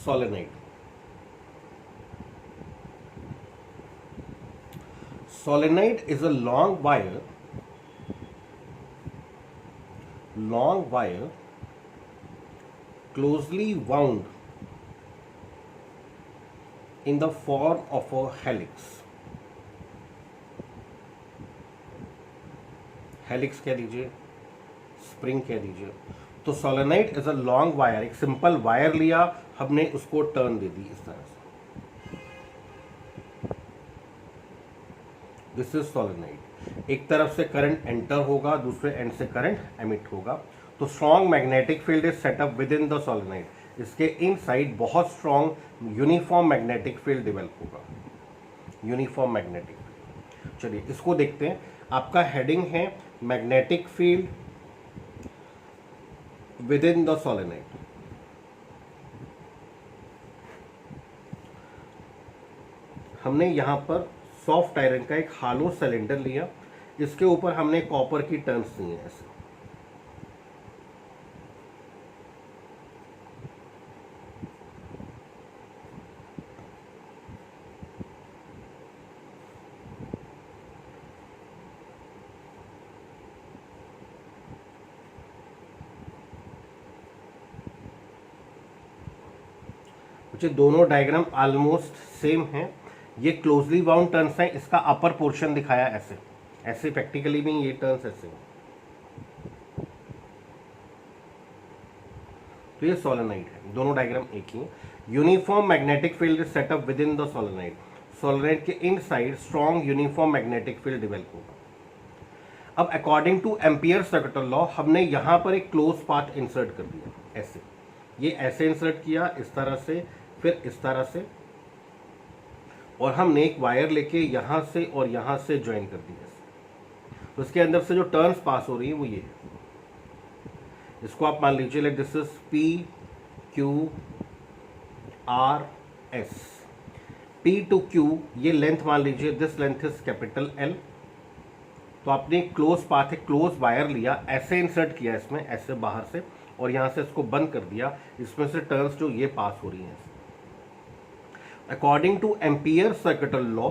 solenoid. Solenoid is a long wire closely wound in the form of a helix. Helix कह दीजिए, spring कह दीजिए. तो solenoid is a long wire, एक simple wire लिया हमने, उसको टर्न दे दी इस तरह से. This is solenoid. एक तरफ से करंट एंटर होगा, दूसरे एंड से करंट एमिट होगा. तो strong magnetic field is set up with in the solenoid. इसके इनसाइड बहुत strong uniform magnetic field develop होगा. Uniform magnetic field. चलिए इसको देखते हैं. आपका हेडिंग है magnetic field with in the solenoid. हमने यहां पर सॉफ्ट आयरन का एक हालो सिलेंडर लिया, इसके ऊपर हमने कॉपर की टर्न्स दी हैं ऐसे. दोनों डायग्राम ऑलमोस्ट सेम हैं. ये क्लोजली बाउंड टर्न्स हैं. इसका अपर पोर्शन दिखाया ऐसे, ऐसे प्रैक्टिकली भी ये टर्न्स ऐसे. तो ये सोलेनाइड है. दोनों डायग्राम एक ही. Uniform magnetic field is set up with in the solenoid. Solenoid के inside strong uniform magnetic field develop होगा. अब according to Ampere circuital law हमने यहां पर एक क्लोज पाथ इंसर्ट कर दिया ऐसे. ये ऐसे इंसर्ट किया इस तरह से, फिर इस तरह से, और हमने एक वायर लेके यहां से और यहां से ज्वाइन कर दिया. तो इसके अंदर से जो टर्न्स पास हो रही है वो ये है. इसको आप मान लीजिए like this is P Q R S. P to Q ये लेंथ मान लीजिए, this length is capital L. तो आपने क्लोज पाथ, एक क्लोज वायर लिया, ऐसे इंसर्ट किया इसमें, ऐसे बाहर से, और यहां से इसको बंद कर दिया. इसमें से टर्न्स जो ये पास हो रही हैं. According to Ampere circuital law,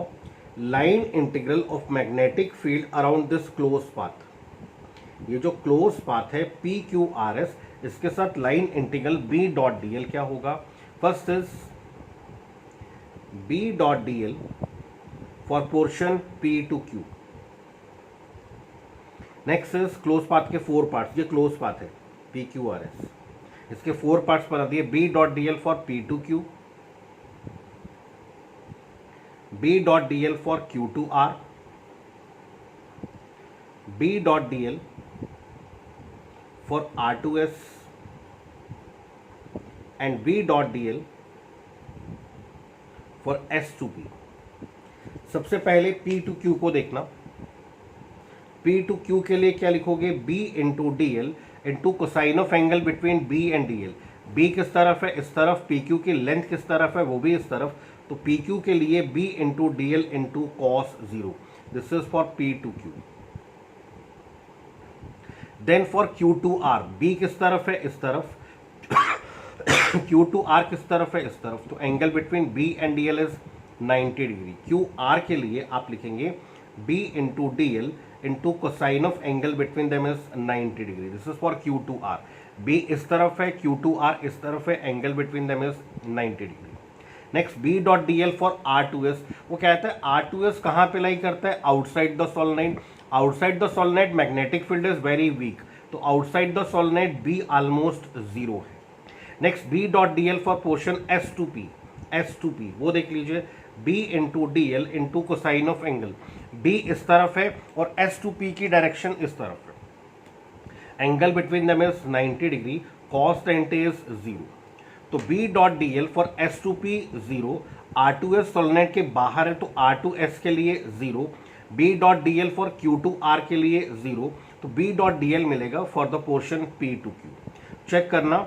line integral of magnetic field around this close path. ये जो क्लोज पाथ है PQRS, इसके साथ लाइन इंटीग्रल B.dl क्या होगा? First is B.dl for portion P to Q. Next is close path के 4 parts. ये close path है PQRS, इसके 4 पार्ट्स बना दिए. B.dl for P to Q, B.dl for Q to R, B.dl for R to S, and B.dl for S to P. सबसे पहले P to Q को देखना. P टू Q के लिए क्या लिखोगे? B into DL into cosine of angle between B and DL. B किस तरफ है? इस तरफ. PQ की लेंथ किस तरफ है? वो भी इस तरफ. तो PQ के लिए B into DL into cos 0. This is for P to Q. Then for Q to R, B किस तरफ है? इस तरफ. Q टू R किस तरफ है? इस तरफ. तो angle between B and DL is 90 degree. QR के लिए आप लिखेंगे B into DL into cosine of angle between them is 90 degree. This is for Q to R. B इस तरफ है, Q टू R इस तरफ है, angle between them is 90 degree. Next B.dl for R2S. वो कहता है R2S कहाँ पे लाई करता है? Outside the solenoid. Outside the solenoid magnetic field is very weak. तो outside the solenoid B almost 0 है. Next B.dl for portion S to P. S to P वो देख लीजिए. B into DL into cosine of angle. B इस तरफ है और S to P की डायरेक्शन इस तरफ है. Angle between them is 90 degree. Cos 90 is 0. तो B.dl for S to P 0. R2S solenoid के बाहर है तो R2S के लिए 0. B.dl for Q to R के लिए 0. तो B.dl मिलेगा for the portion P to Q. Check करना.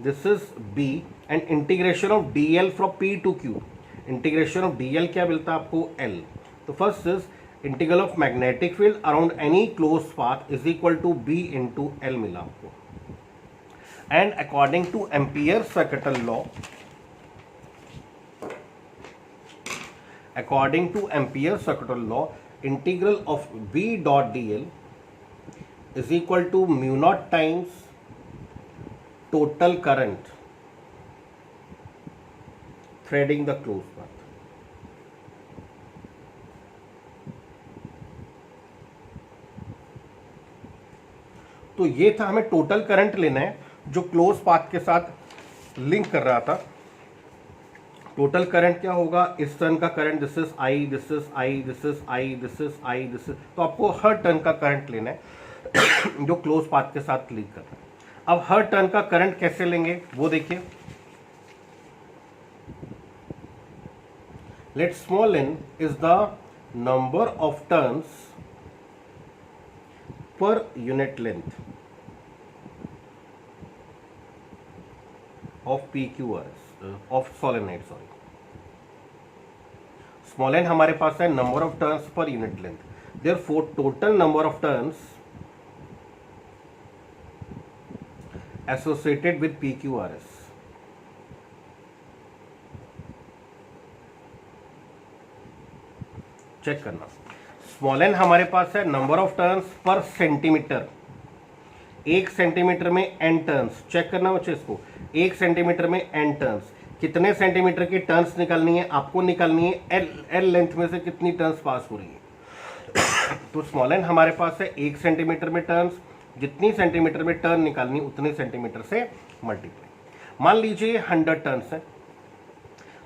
This is B and integration of DL from P to Q. Integration of DL क्या मिलता है आपको? L. तो first is integral of magnetic field around any close path is equal to B into L मिला आपको. And according to Ampere circuital law, according to Ampere's circular law, integral of B dot dl is equal to mu naught times total current threading the closed path. तो ये था, हमें total current लेना है जो close path के साथ link कर रहा था। टोटल करंट क्या होगा, इस टर्न का current, this is I, this is I, this is I, this is I, this is, तो आपको हर टर्न का करंट लेना है जो क्लोज पाथ के साथ लिंक कर रहा है। अब हर टर्न का करंट कैसे लेंगे वो देखिए। Let small n is the number of turns per unit length of PQRS of solenoid, sorry. Small n हमारे पास है number of turns per unit length. Therefore, total number of turns associated with PQRS check करना। Small n हमारे पास है number of turns per centimetre, 1 centimetre में n turns. Check करना बच्चे इसको, 1 सेंटीमीटर में एन टर्न्स, कितने सेंटीमीटर की टर्न्स निकालनी है आपको, निकालनी है एल लेंथ में से कितनी टर्न्स पास हो रही है। तो स्मॉल एन हमारे पास है 1 सेंटीमीटर में टर्न्स, जितनी सेंटीमीटर में टर्न निकालनी उतने सेंटीमीटर से मल्टीप्लाई। मान लीजिए 100 टर्न्स है,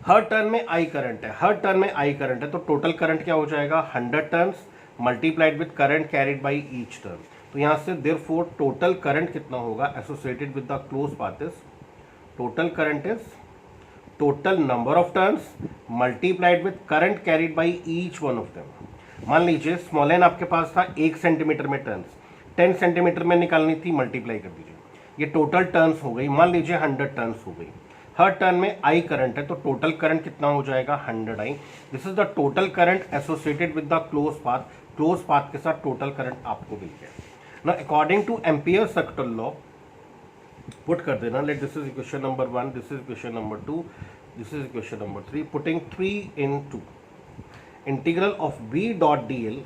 हर टर्न में आई करंट है, हर टर्न में आई करंट है, तो टोटल करंट क्या हो जाएगा, 100 turns multiplied with current carried by each turn. तो यहां से देयरफॉर टोटल करंट कितना होगा associated with the close path is, total current is total number of turns multiplied with current carried by each one of them. मान लीजिए small N आपके पास था 1 centimetre में टर्न्स, 10 सेंटीमीटर में निकालनी थी, मल्टीप्लाई कर दीजिए, ये टोटल टर्न्स हो गई। मान लीजिए 100 टर्न्स हो गई, हर टर्न में आई करंट है, तो टोटल करंट कितना हो जाएगा 100 I. This is the total current associated with the close path, close path के साथ टोटल करंट आपको मिल गया। Now according to Ampere circuit law put कर देना, let this is equation number 1, this is equation number 2, this is equation number 3, putting 3 in 2, integral of B dot dl,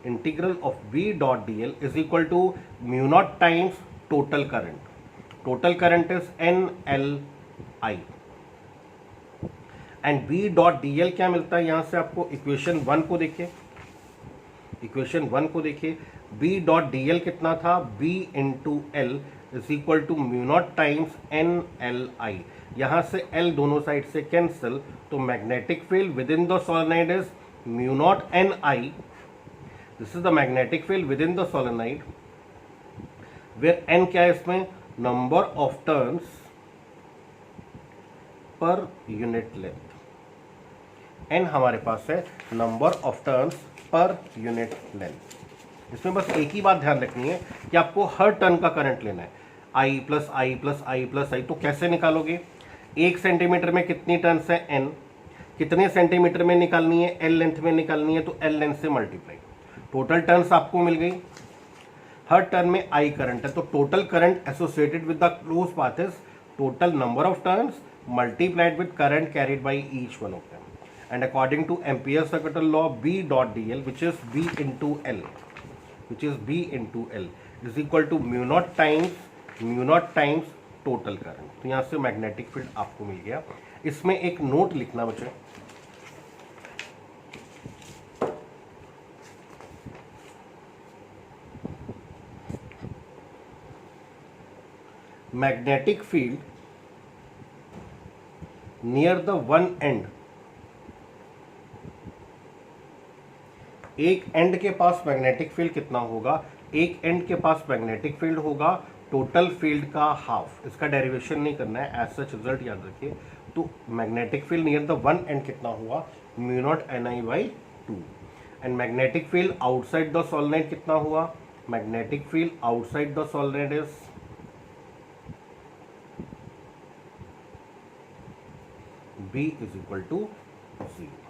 integral of B dot dl is equal to mu naught times total current, total current is NLI and B dot dl क्या मिलता है यहां से आपको, equation 1 को देखिए, equation 1 को देखिए, B डॉट dl कितना था, B into L is equal to mu naught times NLI। यहां से L दोनों साइड से कैंसिल, तो magnetic field with in the solenoid is mu naught NI, this is the magnetic field with in the solenoid, where N क्या है इसमें, number of turns per unit length. N हमारे पास है number of turns per unit length. इसमें बस एक ही बात ध्यान रखनी है कि आपको हर टर्न का करंट लेना है, I plus I plus I plus I. तो कैसे निकालोगे, 1 सेंटीमीटर में कितनी टर्न्स है N, कितने सेंटीमीटर में निकालनी है, L लेंथ में निकालनी है, तो L लेंथ से मल्टीप्लाई, टोटल टर्न्स आपको मिल गई। हर टर्न में I करंट है, तो total current associated with the close path is total number of turns multiplied with current carried by each one of them, and according to Ampere's circuit law, B dot dl, which is B into L, which is B into L is equal to mu naught times total current। तो यहाँ से magnetic field आपको मिल गया। इसमें एक note लिखना बच्चे, magnetic field near the one and, एक एंड के पास मैग्नेटिक फील्ड कितना होगा, एक एंड के पास मैग्नेटिक फील्ड होगा टोटल फील्ड का हाफ। इसका डेरिवेशन नहीं करना है, एज सच रिजल्ट याद रखिए। तो magnetic field near the one and कितना हुआ, mu naught NI by 2, and magnetic field outside the solenoid कितना हुआ, magnetic field outside the solenoid is B is equal to 0।